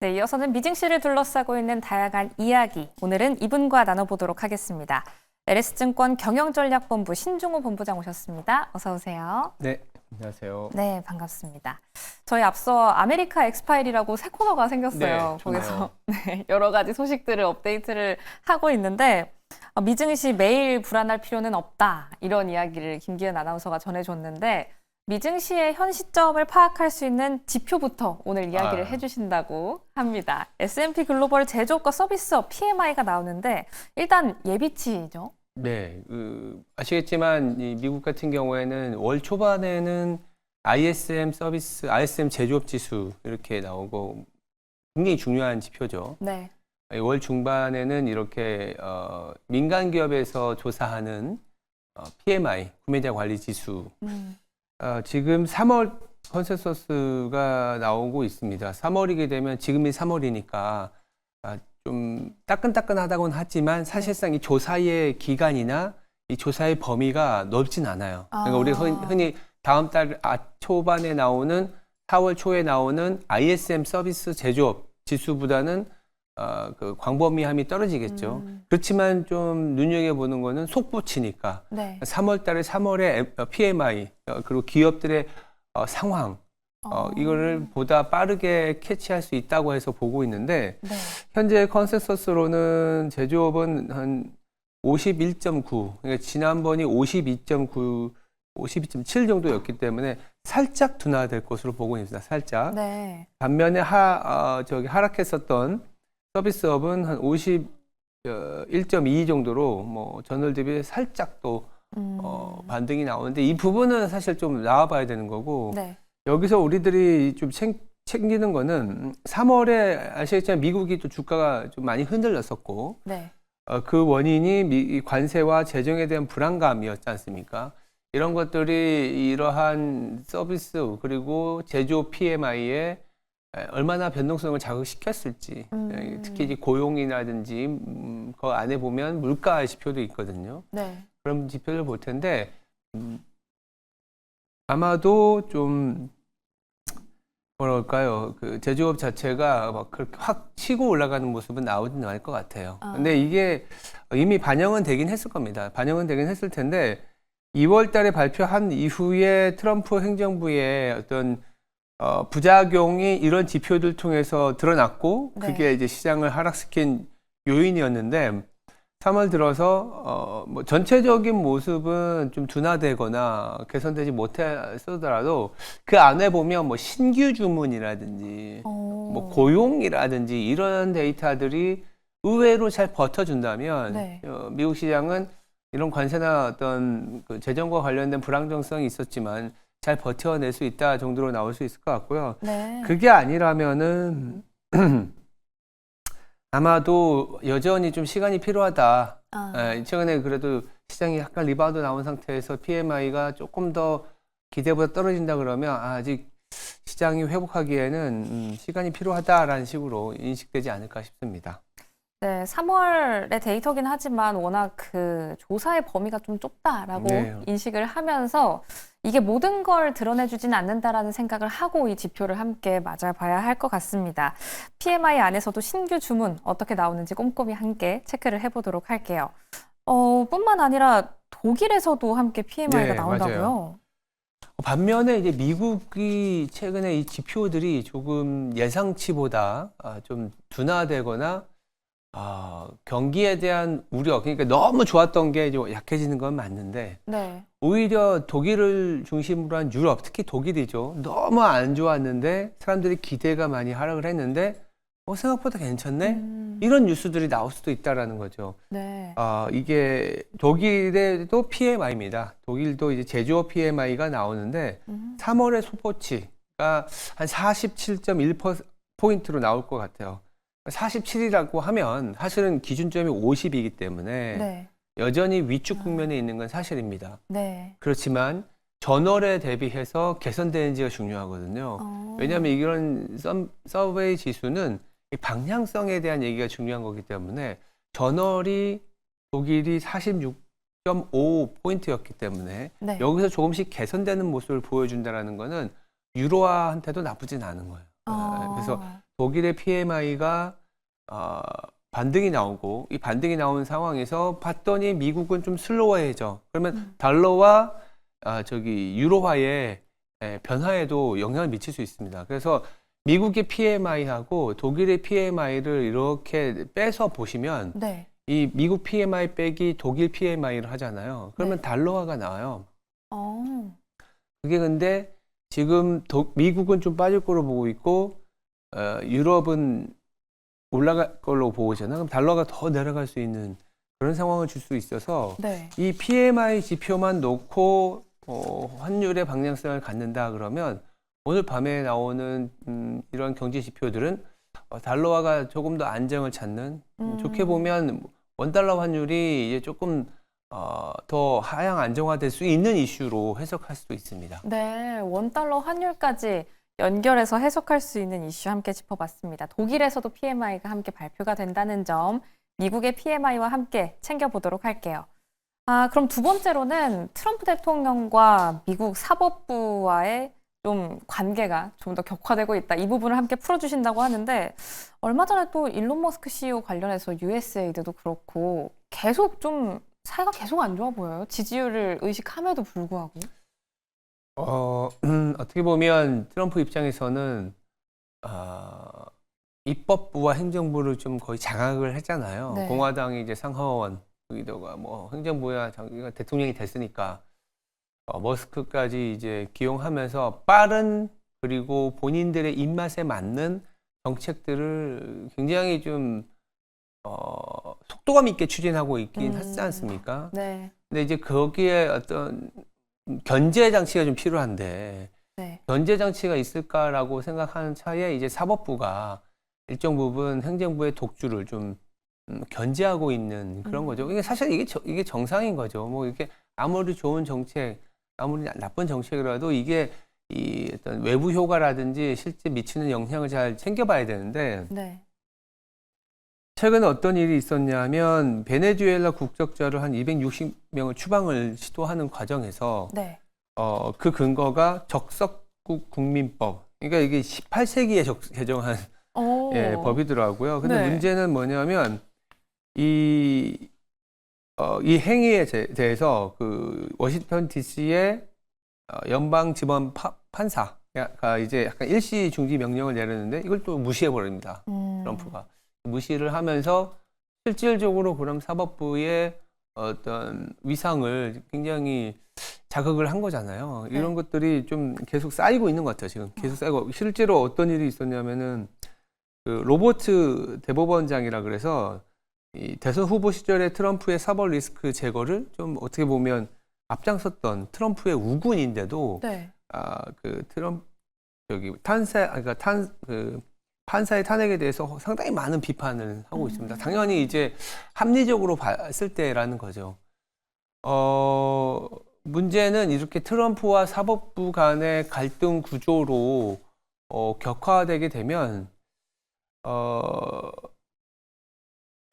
네, 이어서는 미증시를 둘러싸고 있는 다양한 이야기, 오늘은 이분과 나눠보도록 하겠습니다. LS증권 경영전략본부 신종호 본부장 오셨습니다. 어서 오세요. 네, 안녕하세요. 네, 반갑습니다. 저희 앞서 아메리카 엑스파일이라고 새 코너가 생겼어요. 네, 거기서 네, 여러 가지 소식들을 업데이트를 하고 있는데 미증시 매일 불안할 필요는 없다. 이런 이야기를 김기현 아나운서가 전해줬는데 미증시의 현 시점을 파악할 수 있는 지표부터 오늘 이야기를 해주신다고 합니다. S&P 글로벌 제조업과 서비스업 PMI가 나오는데 일단 예비치죠. 네, 아시겠지만 이 미국 같은 경우에는 월 초반에는 ISM 서비스, ISM 제조업 지수 이렇게 나오고 굉장히 중요한 지표죠. 네. 월 중반에는 이렇게 민간 기업에서 조사하는 PMI, 구매자 관리 지수. 지금 3월 컨센서스가 나오고 있습니다. 3월이게 되면 지금이 3월이니까 좀 따끈따끈하다고는 하지만 사실상 이 조사의 기간이나 이 조사의 범위가 넓진 않아요. 그러니까 우리 흔히 다음 달 초반에 나오는 4월 초에 나오는 ISM 서비스 제조업 지수보다는 그 광범위함이 떨어지겠죠. 그렇지만 좀 눈여겨보는 거는 속보치니까 네. 3월 달에 3월에 PMI 그리고 기업들의 상황 이거를 보다 빠르게 캐치할 수 있다고 해서 보고 있는데 네. 현재 컨센서스로는 제조업은 한 51.9, 그러니까 지난번이 52.9, 52.7 정도였기 때문에 살짝 둔화될 것으로 보고 있습니다. 살짝. 네. 반면에 하락했었던 서비스업은 한 51.2 정도로 뭐 전월 대비 살짝 또 반등이 나오는데 이 부분은 사실 좀 나와봐야 되는 거고 네. 여기서 우리들이 좀 챙기는 거는 3월에 아시겠지만 미국이 또 주가가 좀 많이 흔들렸었고 네. 그 원인이 관세와 재정에 대한 불안감이었지 않습니까? 이런 것들이 이러한 서비스 그리고 제조 PMI에 얼마나 변동성을 자극시켰을지 특히 이제 고용이라든지 그 안에 보면 물가 지표도 있거든요. 네. 그런 지표를 볼 텐데 아마도 좀 뭐랄까요, 그 제조업 자체가 막 그렇게 확 치고 올라가는 모습은 나오진 않을 것 같아요. 근데 이게 이미 반영은 되긴 했을 겁니다. 반영은 되긴 했을 텐데 2월 달에 발표한 이후에 트럼프 행정부의 어떤 부작용이 이런 지표들 통해서 드러났고 네. 그게 이제 시장을 하락시킨 요인이었는데 3월 들어서 뭐 전체적인 모습은 좀 둔화되거나 개선되지 못했더라도 그 안에 보면 뭐 신규 주문이라든지 뭐 고용이라든지 이런 데이터들이 의외로 잘 버텨준다면 네. 미국 시장은 이런 관세나 어떤 그 재정과 관련된 불안정성이 있었지만 잘 버텨낼 수 있다 정도로 나올 수 있을 것 같고요. 네. 그게 아니라면은 아마도 여전히 좀 시간이 필요하다. 최근에 그래도 시장이 약간 리바운드 나온 상태에서 PMI가 조금 더 기대보다 떨어진다 그러면 아직 시장이 회복하기에는 시간이 필요하다라는 식으로 인식되지 않을까 싶습니다. 네, 3월의 데이터긴 하지만 워낙 그 조사의 범위가 좀 좁다라고 인식을 하면서 이게 모든 걸 드러내주지는 않는다라는 생각을 하고 이 지표를 함께 맞아봐야 할 것 같습니다. PMI 안에서도 신규 주문 어떻게 나오는지 꼼꼼히 함께 체크를 해보도록 할게요. 뿐만 아니라 독일에서도 함께 PMI가 나온다고요? 맞아요. 반면에 이제 미국이 최근에 이 지표들이 조금 예상치보다 좀 둔화되거나 경기에 대한 우려, 그러니까 너무 좋았던 게 좀 약해지는 건 맞는데 네. 오히려 독일을 중심으로 한 유럽, 특히 독일이죠. 너무 안 좋았는데 사람들이 기대가 많이 하락을 했는데 생각보다 괜찮네? 이런 뉴스들이 나올 수도 있다라는 거죠. 네. 이게 독일에도 PMI입니다. 독일도 이제 제조업 PMI가 나오는데 3월의 소포치가 한 47.1%포인트로 나올 것 같아요. 47이라고 하면 사실은 기준점이 50이기 때문에 네. 여전히 위축 국면에 있는 건 사실입니다. 네. 그렇지만 전월에 대비해서 개선되는지가 중요하거든요. 왜냐하면 이런 서베이 지수는 이 방향성에 대한 얘기가 중요한 거기 때문에 전월이 독일이 46.5포인트였기 때문에 네. 여기서 조금씩 개선되는 모습을 보여준다는 거는 유로화한테도 나쁘진 않은 거예요. 그래서 독일의 PMI가 반등이 나오고 이 반등이 나온 상황에서 봤더니 미국은 좀 슬로워해져. 그러면 달러와 유로화의 변화에도 영향을 미칠 수 있습니다. 그래서 미국의 PMI하고 독일의 PMI를 이렇게 빼서 보시면 네. 이 미국 PMI 빼기 독일 PMI를 하잖아요. 그러면 네. 달러화가 나와요. 어. 그게 근데 지금 미국은 좀 빠질 거로 보고 있고 유럽은 올라갈 걸로 보고 있잖아요. 그럼 달러가 더 내려갈 수 있는 그런 상황을 줄 수 있어서 네. 이 PMI 지표만 놓고 환율의 방향성을 갖는다 그러면 오늘 밤에 나오는 이런 경제 지표들은 달러화가 조금 더 안정을 찾는 좋게 보면 원달러 환율이 이제 조금 더 하향 안정화될 수 있는 이슈로 해석할 수도 있습니다. 네, 원달러 환율까지 연결해서 해석할 수 있는 이슈 함께 짚어봤습니다. 독일에서도 PMI가 함께 발표가 된다는 점, 미국의 PMI와 함께 챙겨보도록 할게요. 그럼 두 번째로는 트럼프 대통령과 미국 사법부와의 좀 관계가 좀 더 격화되고 있다. 이 부분을 함께 풀어주신다고 하는데 얼마 전에 또 일론 머스크 CEO 관련해서 USAID도 그렇고 계속 좀 사이가 계속 안 좋아 보여요. 지지율을 의식함에도 불구하고. 어떻게 보면 트럼프 입장에서는 입법부와 행정부를 좀 거의 장악을 했잖아요. 네. 공화당이 이제 상하원, 여기다가 뭐 행정부야 자기가 대통령이 됐으니까 머스크까지 이제 기용하면서 빠른 그리고 본인들의 입맛에 맞는 정책들을 굉장히 좀 속도감 있게 추진하고 있긴 하지 않습니까? 네. 근데 이제 거기에 어떤 견제 장치가 좀 필요한데 네. 견제 장치가 있을까라고 생각하는 차에 이제 사법부가 일정 부분 행정부의 독주를 좀 견제하고 있는 그런 거죠. 이게 사실 이게 정상인 거죠. 뭐 이렇게 아무리 좋은 정책, 아무리 나쁜 정책이라도 이게 이 어떤 외부 효과라든지 실제 미치는 영향을 잘 챙겨봐야 되는데 네. 최근에 어떤 일이 있었냐면 베네수엘라 국적자를 한 260명을 추방을 시도하는 과정에서 네. 그 근거가 적석국 국민법. 그러니까 이게 18세기에 개정한 법이더라고요. 근데 네. 문제는 뭐냐면 이 행위에 대해서 그 워싱턴 DC의 연방지법 판사가 이제 약간 일시 중지 명령을 내렸는데 이걸 또 무시해 버립니다. 트럼프가 무시를 하면서 실질적으로 그럼 사법부의 어떤 위상을 굉장히 자극을 한 거잖아요. 네. 이런 것들이 좀 계속 쌓이고 있는 것 같아요. 지금 계속 쌓이고 실제로 어떤 일이 있었냐면은 그 로버트 대법원장이라 그래서 이 대선 후보 시절에 트럼프의 사법 리스크 제거를 좀 어떻게 보면 앞장섰던 트럼프의 우군인데도 네. 그 트럼프 판사의 탄핵에 대해서 상당히 많은 비판을 하고 있습니다. 당연히 이제 합리적으로 봤을 때라는 거죠. 문제는 이렇게 트럼프와 사법부 간의 갈등 구조로 격화되게 되면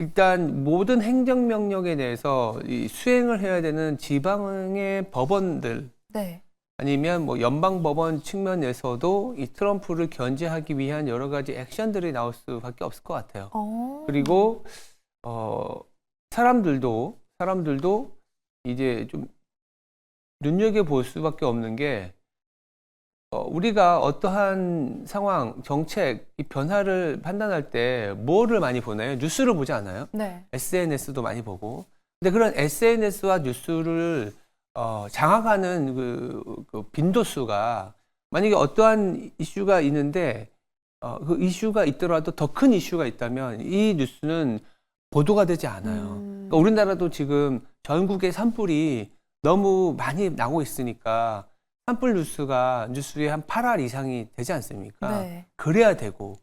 일단 모든 행정명령에 대해서 수행을 해야 되는 지방의 법원들 네. 아니면 뭐 연방법원 측면에서도 이 트럼프를 견제하기 위한 여러 가지 액션들이 나올 수밖에 없을 것 같아요. 그리고 사람들도 이제 좀 눈여겨볼 수밖에 없는 게 우리가 어떠한 상황, 정책, 이 변화를 판단할 때 뭐를 많이 보나요? 뉴스를 보지 않아요? 네. SNS도 많이 보고. 근데 그런 SNS와 뉴스를 장악하는 그 빈도수가 만약에 어떠한 이슈가 있는데 그 이슈가 있더라도 더 큰 이슈가 있다면 이 뉴스는 보도가 되지 않아요. 그러니까 우리나라도 지금 전국의 산불이 너무 많이 나고 있으니까 산불 뉴스에 한 8할 이상이 되지 않습니까? 네. 그래야 되고.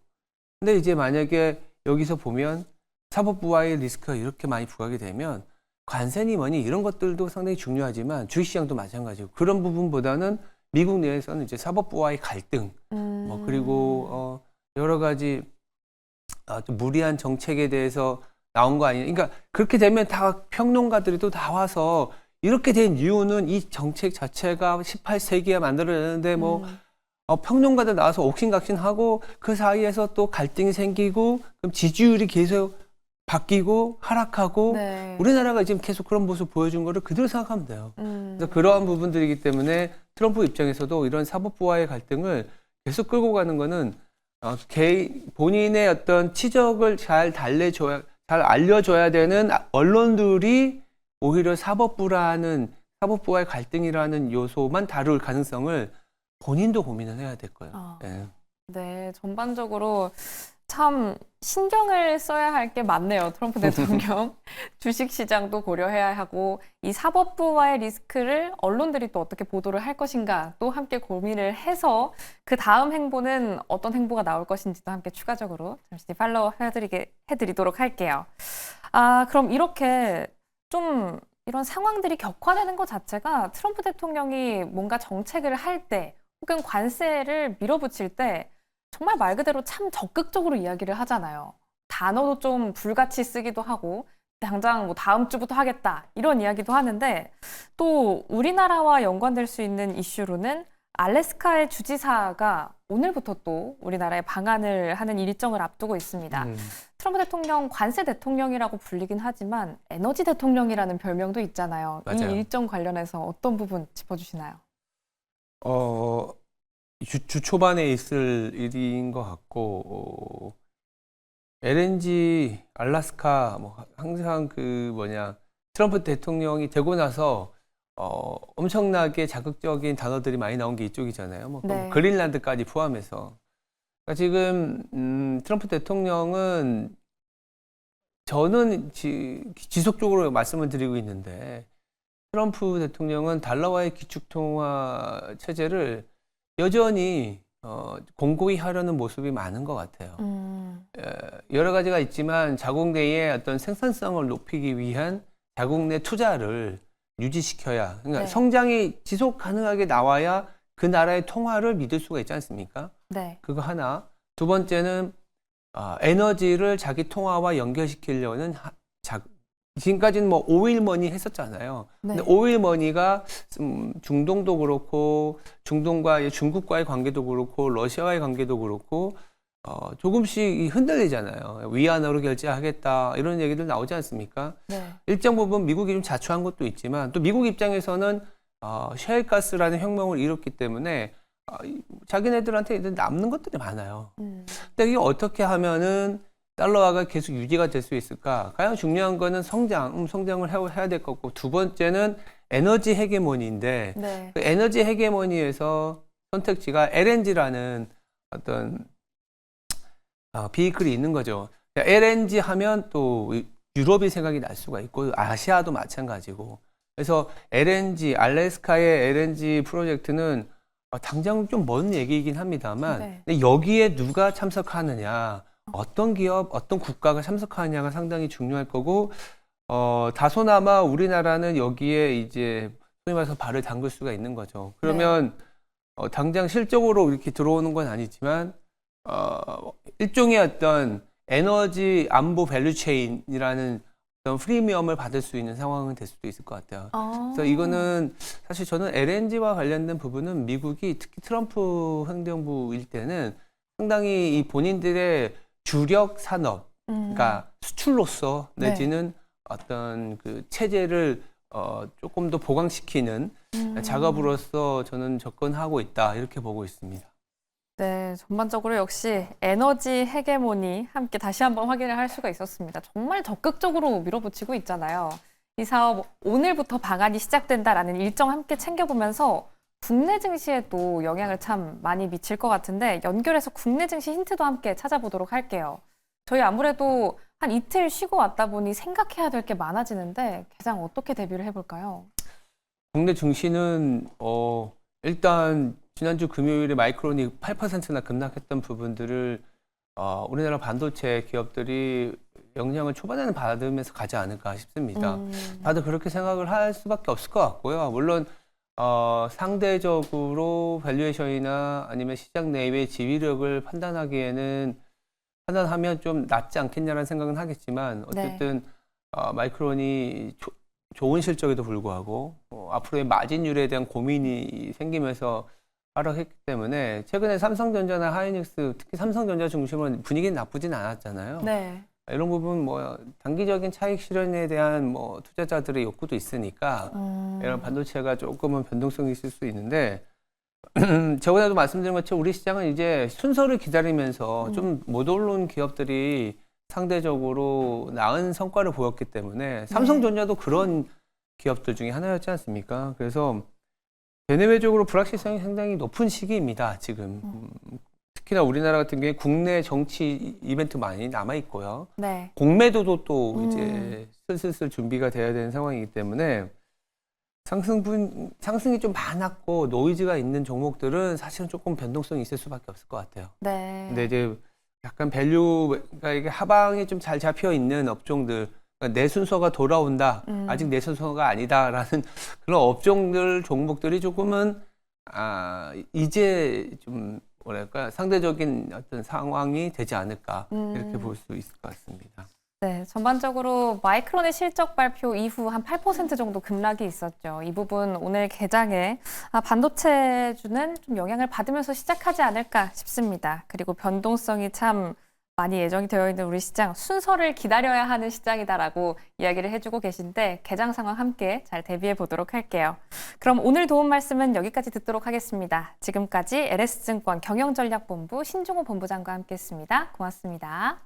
근데 이제 만약에 여기서 보면 사법부와의 리스크가 이렇게 많이 부각이 되면 관세니 뭐니 이런 것들도 상당히 중요하지만 주식시장도 마찬가지고 그런 부분보다는 미국 내에서는 이제 사법부와의 갈등, 뭐 그리고 여러 가지 좀 무리한 정책에 대해서 나온 거 아니냐. 그러니까 그렇게 되면 다 평론가들이 또 나와서 이렇게 된 이유는 이 정책 자체가 18세기에 만들어졌는데 뭐 평론가들 나와서 옥신각신하고 그 사이에서 또 갈등이 생기고 그럼 지지율이 계속 바뀌고 하락하고 네. 우리나라가 지금 계속 그런 모습 보여준 거를 그대로 생각하면 돼요. 그래서 그러한 부분들이기 때문에 트럼프 입장에서도 이런 사법부와의 갈등을 계속 끌고 가는 거는 본인의 어떤 치적을 잘 알려줘야 되는 언론들이 오히려 사법부와의 갈등이라는 요소만 다룰 가능성을 본인도 고민을 해야 될 거예요. 네. 네, 전반적으로 참 신경을 써야 할 게 많네요. 트럼프 대통령. 주식시장도 고려해야 하고 이 사법부와의 리스크를 언론들이 또 어떻게 보도를 할 것인가 또 함께 고민을 해서 그 다음 행보는 어떤 행보가 나올 것인지도 함께 추가적으로 잠시 팔로우 해드리도록 할게요. 그럼 이렇게 좀 이런 상황들이 격화되는 것 자체가 트럼프 대통령이 뭔가 정책을 할 때 혹은 관세를 밀어붙일 때 정말 말 그대로 참 적극적으로 이야기를 하잖아요. 단어도 좀 불같이 쓰기도 하고 당장 뭐 다음 주부터 하겠다 이런 이야기도 하는데 또 우리나라와 연관될 수 있는 이슈로는 알래스카의 주지사가 오늘부터 또 우리나라에 방한을 하는 일정을 앞두고 있습니다. 트럼프 대통령 관세 대통령이라고 불리긴 하지만 에너지 대통령이라는 별명도 있잖아요. 맞아요. 이 일정 관련해서 어떤 부분 짚어주시나요? 주 초반에 있을 일인 것 같고 LNG 알래스카 항상 트럼프 대통령이 되고 나서 엄청나게 자극적인 단어들이 많이 나온 게 이쪽이잖아요. 네. 그린란드까지 포함해서. 그러니까 지금 트럼프 대통령은 저는 지속적으로 말씀을 드리고 있는데 트럼프 대통령은 달러와의 기축통화 체제를 여전히 공고히 하려는 모습이 많은 것 같아요. 여러 가지가 있지만 자국 내의 어떤 생산성을 높이기 위한 자국 내 투자를 유지시켜야, 그러니까 네. 성장이 지속 가능하게 나와야 그 나라의 통화를 믿을 수가 있지 않습니까? 네. 그거 하나. 두 번째는 에너지를 자기 통화와 연결시키려는 지금까지는 오일머니 했었잖아요. 네. 근데 오일머니가 중동도 그렇고 중동과 중국과의 관계도 그렇고 러시아와의 관계도 그렇고 조금씩 흔들리잖아요. 위안으로 결제하겠다 이런 얘기들 나오지 않습니까? 네. 일정 부분 미국이 좀 자초한 것도 있지만 또 미국 입장에서는 셰일가스라는 혁명을 이뤘기 때문에 자기네들한테 남는 것들이 많아요. 근데 이게 어떻게 하면은 달러화가 계속 유지가 될 수 있을까? 가장 중요한 거는 성장을 해야 될 것 같고, 두 번째는 에너지 헤게모니인데, 네. 그 에너지 헤게모니에서 선택지가 LNG라는 어떤 비이클이 있는 거죠. LNG 하면 또 유럽이 생각이 날 수가 있고, 아시아도 마찬가지고. 그래서 알래스카의 LNG 프로젝트는 당장 좀 먼 얘기이긴 합니다만, 네. 근데 여기에 누가 참석하느냐, 어떤 기업, 어떤 국가가 참석하느냐가 상당히 중요할 거고, 다소나마 우리나라는 여기에 이제 소위 말해서 발을 담글 수가 있는 거죠. 그러면 당장 실적으로 이렇게 들어오는 건 아니지만 일종의 어떤 에너지 안보 밸류체인이라는 어떤 프리미엄을 받을 수 있는 상황은 될 수도 있을 것 같아요. 그래서 이거는 사실 저는 LNG와 관련된 부분은 미국이 특히 트럼프 행정부일 때는 상당히 이 본인들의 주력 산업, 그러니까 수출로서 내지는 어떤 그 체제를 조금 더 보강시키는 작업으로서 저는 접근하고 있다 이렇게 보고 있습니다. 네, 전반적으로 역시 에너지 헤게모니 함께 다시 한번 확인을 할 수가 있었습니다. 정말 적극적으로 밀어붙이고 있잖아요. 이 사업 오늘부터 방한이 시작된다라는 일정 함께 챙겨보면서 국내 증시에도 영향을 참 많이 미칠 것 같은데 연결해서 국내 증시 힌트도 함께 찾아보도록 할게요. 저희 아무래도 한 이틀 쉬고 왔다 보니 생각해야 될 게 많아지는데 가장 어떻게 대비를 해볼까요? 국내 증시는 일단 지난주 금요일에 마이크론이 8%나 급락했던 부분들을 우리나라 반도체 기업들이 영향을 초반에는 받으면서 가지 않을까 싶습니다. 다들 그렇게 생각을 할 수밖에 없을 것 같고요. 물론 상대적으로 밸류에이션이나 아니면 시장 내외의 지휘력을 판단하면 좀 낫지 않겠냐라는 생각은 하겠지만 어쨌든 마이크론이 좋은 실적에도 불구하고 앞으로의 마진율에 대한 고민이 생기면서 하락했기 때문에 최근에 삼성전자나 하이닉스, 특히 삼성전자 중심으로 분위기는 나쁘진 않았잖아요. 네. 이런 부분 뭐 단기적인 차익 실현에 대한 뭐 투자자들의 욕구도 있으니까 이런 반도체가 조금은 변동성이 있을 수 있는데 저번에도 말씀드린 것처럼 우리 시장은 이제 순서를 기다리면서 좀 못 오른 기업들이 상대적으로 나은 성과를 보였기 때문에 삼성전자도 그런 기업들 중에 하나였지 않습니까? 그래서 대내외적으로 불확실성이 상당히 높은 시기입니다, 지금. 특히나 우리나라 같은 경우에 국내 정치 이벤트 많이 남아 있고요. 네. 공매도도 또 이제 슬슬 준비가 돼야 되는 상황이기 때문에 상승이 좀 많았고 노이즈가 있는 종목들은 사실은 조금 변동성이 있을 수밖에 없을 것 같아요. 네. 근데 이제 약간 밸류가 이게 하방이 좀 잘 잡혀 있는 업종들, 그러니까 내 순서가 돌아온다, 아직 내 순서가 아니다라는 그런 업종들 종목들이 조금은 이제 좀 뭐랄까 상대적인 어떤 상황이 되지 않을까 이렇게 볼 수 있을 것 같습니다. 네, 전반적으로 마이크론의 실적 발표 이후 한 8% 정도 급락이 있었죠. 이 부분 오늘 개장에 반도체주는 좀 영향을 받으면서 시작하지 않을까 싶습니다. 그리고 변동성이 참 많이 예정이 되어 있는 우리 시장, 순서를 기다려야 하는 시장이다라고 이야기를 해주고 계신데 개장 상황 함께 잘 대비해 보도록 할게요. 그럼 오늘 도움 말씀은 여기까지 듣도록 하겠습니다. 지금까지 LS증권 경영전략본부 신종호 본부장과 함께했습니다. 고맙습니다.